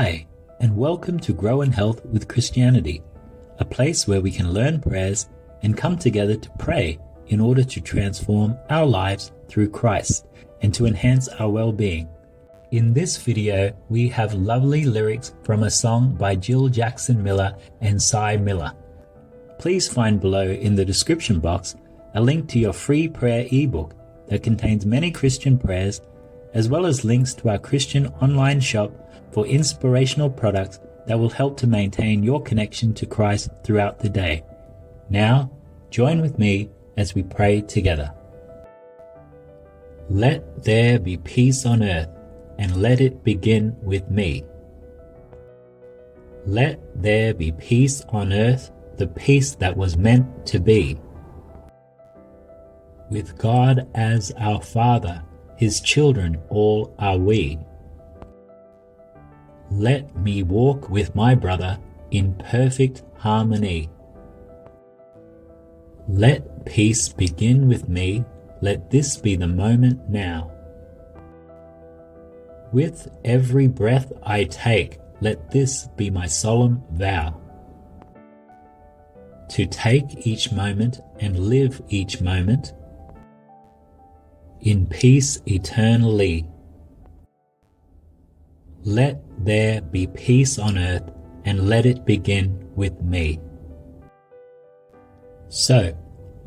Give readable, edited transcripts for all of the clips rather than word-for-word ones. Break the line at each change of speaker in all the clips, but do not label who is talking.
Hi, and welcome to Grow in Health with Christianity, a place where we can learn prayers and come together to pray in order to transform our lives through Christ and to enhance our well-being. In this video, we have lovely lyrics from a song by Jill Jackson Miller and Cy Miller. Please find below in the description box a link to your free prayer ebook that contains many Christian prayers, as well as links to our Christian online shop for inspirational products that will help to maintain your connection to Christ throughout the day. Now, join with me as we pray together. Let there be peace on earth, and let it begin with me. Let there be peace on earth, the peace that was meant to be. With God as our Father, His children all are we. Let me walk with my brother in perfect harmony. Let peace begin with me, let this be the moment now. With every breath I take, let this be my solemn vow. To take each moment and live each moment in peace eternally. Let there be peace on earth, and let it begin with me. So,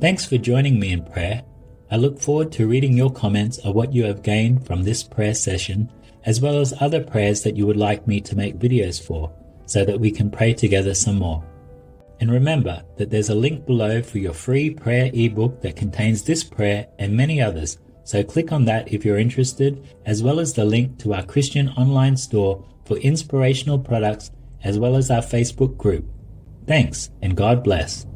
thanks for joining me in prayer. I look forward to reading your comments of what you have gained from this prayer session, as well as other prayers that you would like me to make videos for, so that we can pray together some more. And remember that there's a link below for your free prayer ebook that contains this prayer and many others. So click on that if you're interested, as well as the link to our Christian online store for inspirational products, as well as our Facebook group. Thanks, and God bless.